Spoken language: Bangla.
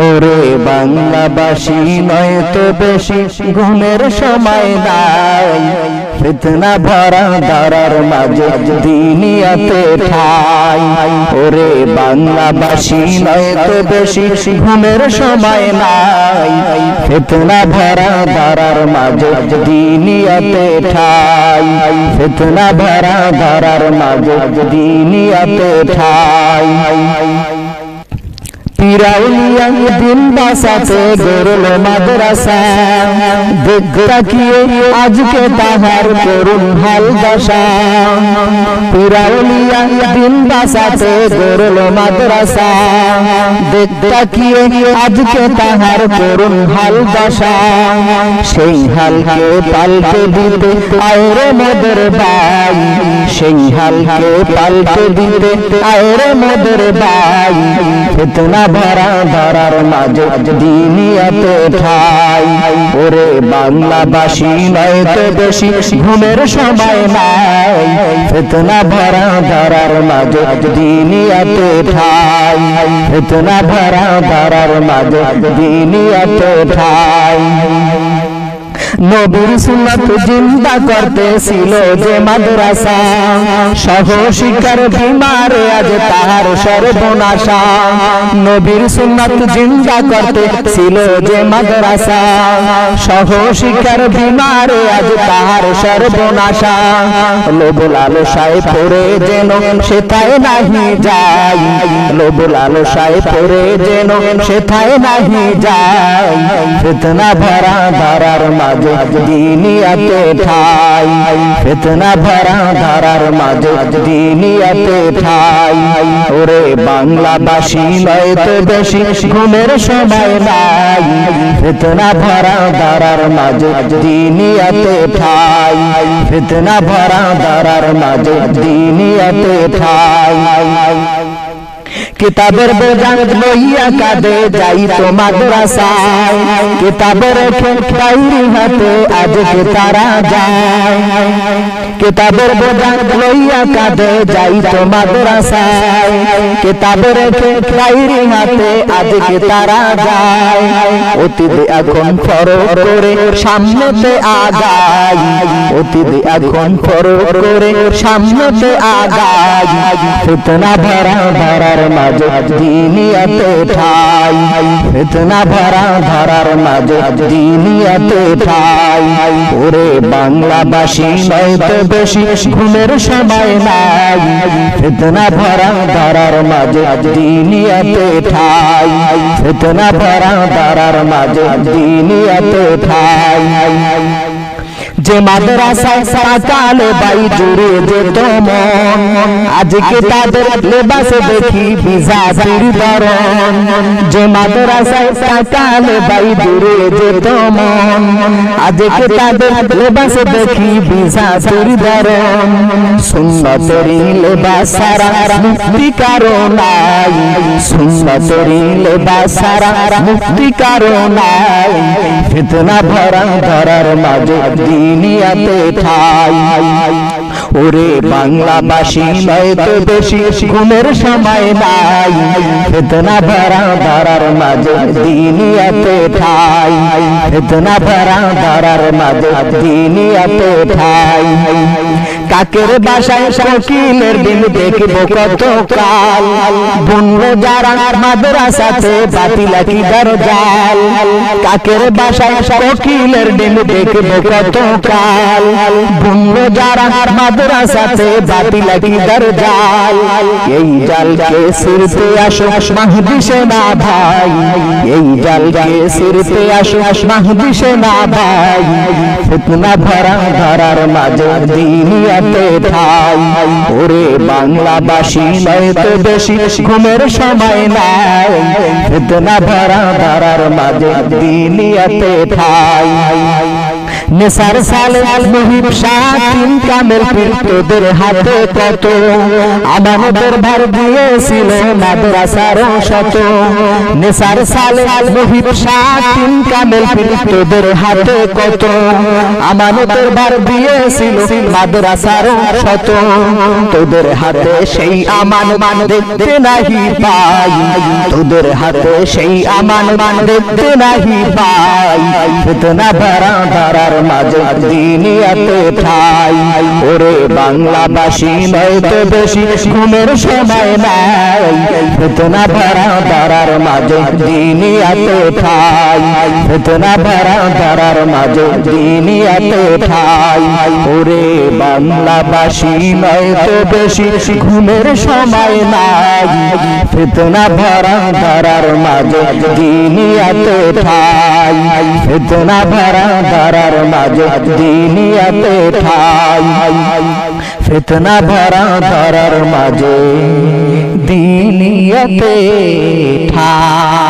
ওরে বাংলাবাসী নয় তো বেশি ঘুমের সময় নাই, ফিতনা ভরা দারার মাঝে দিনিয়াতে ঠাই। ওরে বাংলাবাসী নয় তো বেশি ঘুমের সময় নাই, ফিতনা ভরা দারার মাঝে দিনিয়াতে ঠাই। ফিতনা ভরা দারার মাঝে দিনিয়াতে ঠাই। পিরাউলিয়া দিন বাসাতে গড়ল মাদ্রাসা, তাকিয়ে আজকে তাহার করুণ হাল দশা। পিরাউলিয়া দিন বাসাতে গড়ল মাদ্রাসা, তাকিয়ে আজকে তাহার করুণ হাল দশা। সেই হালকে পাল্টে দিতে আয়রে মোদের ভাই, সেই হালকে পাল্টে দিতে আয়রে মোদের ভাই। ফিতনা ভরা ধরার মাঝে দিনিয়াতে ঠাই। ওরে বাংলাবাসী নয় তো বেশি ঘুমের সময় নাই, ফিতনা ভরা ধরার মাঝে দিনিয়াতে ঠাই। ফিতনা ভরা ধরার মাঝে দিনিয়াতে ঠাই। নবীর সুন্নাত জিন্দা করতেছিল যে মাদ্রাসা, সহ শিক্ষার বিমারে আজ তাহার সর্বনাশা। নবীর সুন্নাত জিন্দা করতেছিল যে মাদ্রাসা, সহ শিক্ষার বিমারে আজ তাহার সর্বনাশা। লোভ লালসায় পড়ে যেন সেথায় নাহি যায়, লোভ লালসায় পড়ে যেন সেথায় নাহি যায়। ফিতনা ভরা ধরার মাঝে দিনিয়াতে ঠাই। ফিতনা ভরা ধরার মাঝে দিনিয়াতে ঠাই। ওরে বাংলাবাসী নয় তো বেশি ঘুমের সময় নাই, ফিতনা ভরা ধরার মাঝে দিনিয়াতে ঠাই। ফিতনা ভরা ধরার মাঝে দিনিয়াতে ঠাই। কিতাবের বোঝা লইয়া কাঁদে যাই তো মাদ্রাসায়, কিতাবের ডায়েরি হাতে আজকে তারা যায়। কিতাবের বোঝা লইয়া কাঁদে যাই তো মাদ্রাসায়, কিতাবের ডায়েরি হাতে আজকে তারা যায়। অতীত এখন ফরক করে সামনেতে আগাই, অতীত এখন ফরক করে সামনেতে আগাই। ফিতনা ভরা ধরার মাঝে দিনিয়াতে ঠাই। ফিতনা ভরা ধরার মাঝে দিনিয়াতে ঠাই। ওরে বাংলাবাসী নয় তো বেশি ঘুমের সময় নাই, ফিতনা ভরা ধরার মাঝে দিনিয়াতে ঠাই। ফিতনা ভরা ধরার মাঝে দিনিয়াতে ঠাই। যে মাদ্রাসায় সকালে বাই জুড়ে যেত মন, আজকে তাদের লেবাসে দেখি বিজাতির বরণ। যে মাদ্রাসায় সকালে বাই জুড়ে যেত মন, আজকে তাদের লেবাসে দেখি বিজাতির বরণ। সুন্নতেরই লেবাস সারা মুক্তি কারো নাই, সুন্নতেরই লেবাস সারা মুক্তি কারো নাই। ফিতনা ভরা ধরার মাঝে দিনিয়াতে ঠাই। ওরে বাংলাবাসী নয় তো বেশি ঘুমের সময় নাই, ফিতনা ভরা ধরার মাঝে দিনিয়াতে ঠাই। ফিতনা ভরা ধরার মাঝে দিনিয়াতে ঠাই। কাকের বাসায় শকিলের দিন দেখব কত কাল, বন্য যারা মাদ্রাসাতে বাতিলা কি দরজাল। কাকের বাসায় শকিলের দিন দেখব কত কাল, বন্য যারা মাদ্রাসাতে বাতিলা কি দরজাল। এই জালকে সিরতে আসো মাহদি সেনা ভাই, এই জালকে সিরতে আসো মাহদি সেনা ভাই। ফিতনা ভরা ধরার মাঝে দিনিয়াতে ঠাই। ওরে বাংলাবাসী নয় তো বেশি ঘুমের সময় নাই, ফিতনা ভরা ধরার মাঝে দিনিয়াতে ঠাই। নেসার সালে মুহিব শাকিন কামেল পীর তোদের হাতে কত আমানতের ভার দিয়েছিল মাদ্রাসার শত নেসার সালে মুহিব শাকিন কামেল পীর তোদের হাতে কত আমানতের ভার দিয়েছিল মাদ্রাসার শত তোদের হাতে সেই আমানত দেখতে নাহি পাই তোদের হাতে সেই আমানত দেখতে নাহি পাই ফিতনা ভরা ধারার মাঝে দিনিয়াতে ঠাই ওরে বাংলাবাসী নয়তো বেশি ঘুমের সময় নাই ফিতনা ভরা ধারার মাঝে দিনিয়াতে ঠাই ফিতনা ভরা ধারার মাঝে দিনিয়াতে ঠাই ওরে বাংলাবাসী নয়তো বেশি ঘুমের সময় নাই ফিতনা ভরা ধারার মাঝে দিনিয়াতে ঠাই ফিতনা ভরা ধারার মাঝে দিনিয়াতে ঠাই ফিতনা ভরা ধারার মাঝে দিনিয়াতে ঠাই।